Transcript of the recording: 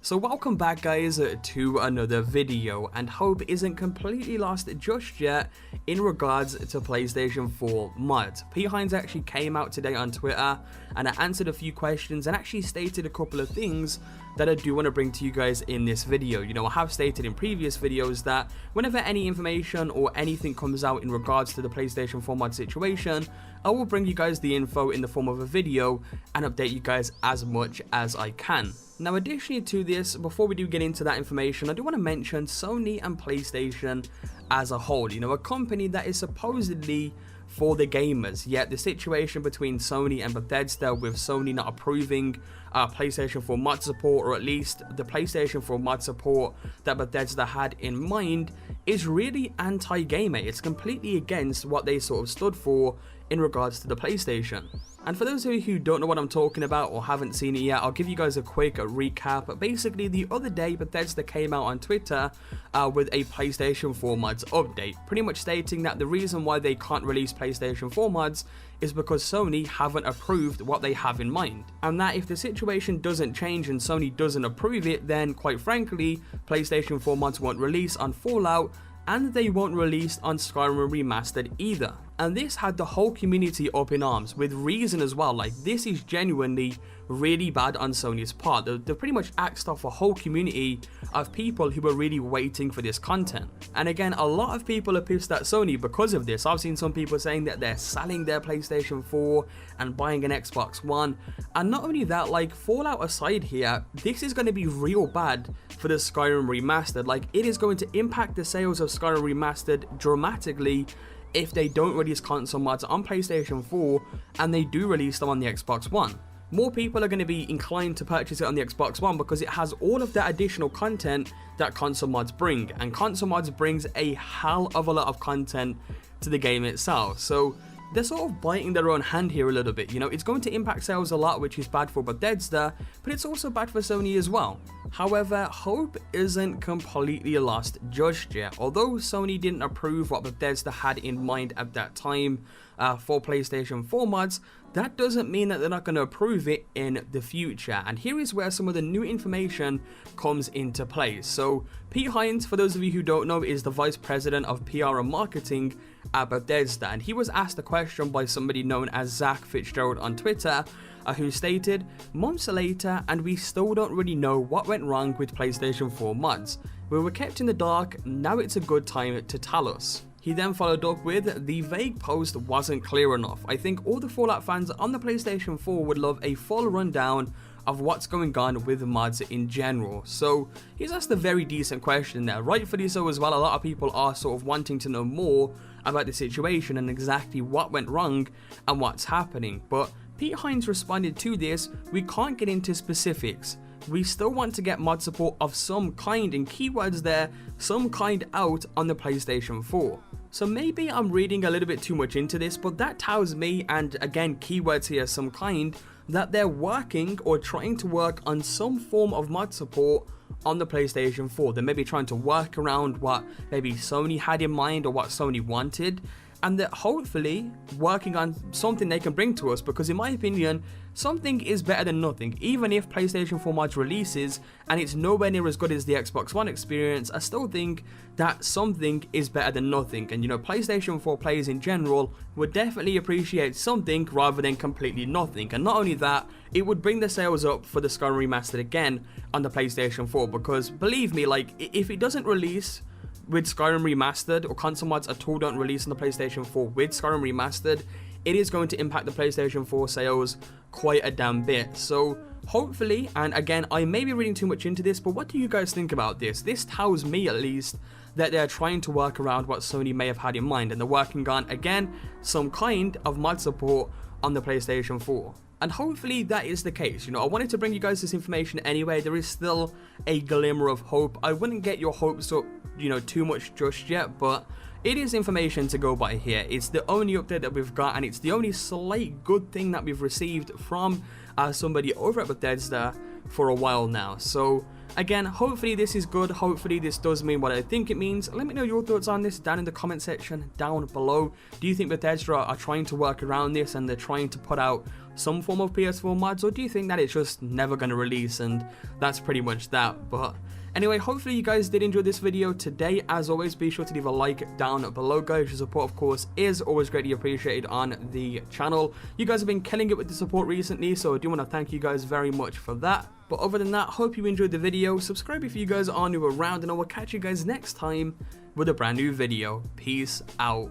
So welcome back guys to another video, and hope isn't completely lost just yet in regards to PlayStation 4 Mods. P. Hines actually came out today on Twitter and I answered a few questions and actually stated a couple of things that I do want to bring to you guys in this video. You know, I have stated in previous videos that whenever any information or anything comes out in regards to the PlayStation 4 mod situation, I will bring you guys the info in the form of a video and update you guys as much as I can. Now, additionally to this, before we do get into that information, I do want to mention Sony and PlayStation as a whole. You know, a company that is supposedly for the gamers, yet the situation between Sony and Bethesda, with Sony not approving PlayStation 4 mod support, or at least the PlayStation 4 mod support that Bethesda had in mind, is really anti-gamer. It's completely against what they sort of stood for in regards to the PlayStation. And for those of you who don't know what I'm talking about or haven't seen it yet, I'll give you guys a quick recap. Basically, the other day, Bethesda came out on Twitter with a PlayStation 4 mods update, pretty much stating that the reason why they can't release PlayStation 4 mods is because Sony haven't approved what they have in mind. And that if the situation doesn't change and Sony doesn't approve it, then quite frankly, PlayStation 4 mods won't release on Fallout, and they won't release on Skyrim Remastered either. And this had the whole community up in arms, with reason as well. Like, this is genuinely really bad on Sony's part. They pretty much axed off a whole community of people who were really waiting for this content. And again, a lot of people are pissed at Sony because of this. I've seen some people saying that they're selling their PlayStation 4 and buying an Xbox One. And not only that, like, Fallout aside here, this is going to be real bad for the Skyrim Remastered. Like, it is going to impact the sales of Skyrim Remastered dramatically if they don't release console mods on PlayStation 4 and they do release them on the Xbox One. More people are going to be inclined to purchase it on the Xbox One because it has all of that additional content that console mods bring, and console mods brings a hell of a lot of content to the game itself. So they're sort of biting their own hand here a little bit. You know, it's going to impact sales a lot, which is bad for Bethesda, but it's also bad for Sony as well. However, hope isn't completely lost just yet. Although Sony didn't approve what Bethesda had in mind at that time for PlayStation 4 mods, that doesn't mean that they're not going to approve it in the future. And here is where some of the new information comes into play. So P. Hines, for those of you who don't know, is the Vice President of PR and Marketing at Bethesda. And he was asked a question by somebody known as Zach Fitzgerald on Twitter, who stated, "Months later and we still don't really know what went wrong with PlayStation 4 mods. We were kept in the dark, now it's a good time to tell us." He then followed up with, "The vague post wasn't clear enough. I think all the Fallout fans on the PlayStation 4 would love a full rundown of what's going on with mods in general." So he's asked a very decent question there, rightfully so as well. A lot of people are sort of wanting to know more about the situation and exactly what went wrong and what's happening. But Pete Hines responded to this, "We can't get into specifics. We still want to get mod support of some kind," and keywords there, some kind, out on the PlayStation 4. So maybe I'm reading a little bit too much into this, but that tells me, and again keywords here, some kind, that they're working or trying to work on some form of mod support on the PlayStation 4. They're maybe trying to work around what maybe Sony had in mind or what Sony wanted, and they're hopefully working on something they can bring to us, because in my opinion, something is better than nothing. Even if PlayStation 4 mods releases and it's nowhere near as good as the Xbox One experience, I still think that something is better than nothing. And you know, PlayStation 4 players in general would definitely appreciate something rather than completely nothing. And not only that, it would bring the sales up for the Skyrim Remastered again on the PlayStation 4, because believe me, like, if it doesn't release with Skyrim Remastered, or console mods at all don't release on the PlayStation 4 with Skyrim Remastered, it is going to impact the PlayStation 4 sales quite a damn bit. So hopefully, and again, I may be reading too much into this, but what do you guys think about this? This tells me at least that they're trying to work around what Sony may have had in mind, and they're working on, again, some kind of mod support on the PlayStation 4. And hopefully that is the case. You know, I wanted to bring you guys this information anyway. There is still a glimmer of hope. I wouldn't get your hopes up, you know, too much just yet, but it is information to go by here. It's the only update that we've got, and it's the only slight good thing that we've received from somebody over at Bethesda for a while now. So Again, hopefully this is good, hopefully this does mean what I think it means. Let me know your thoughts on this down in the comment section down below. Do you think Bethesda are trying to work around this and they're trying to put out some form of PS4 mods, or do you think that it's just never going to release and that's pretty much that? But anyway, hopefully you guys did enjoy this video today. As always, be sure to leave a like down below, guys. Your support, of course, is always greatly appreciated on the channel. You guys have been killing it with the support recently, so I do want to thank you guys very much for that. But other than that, hope you enjoyed the video. Subscribe if you guys are new around, and I will catch you guys next time with a brand new video. Peace out.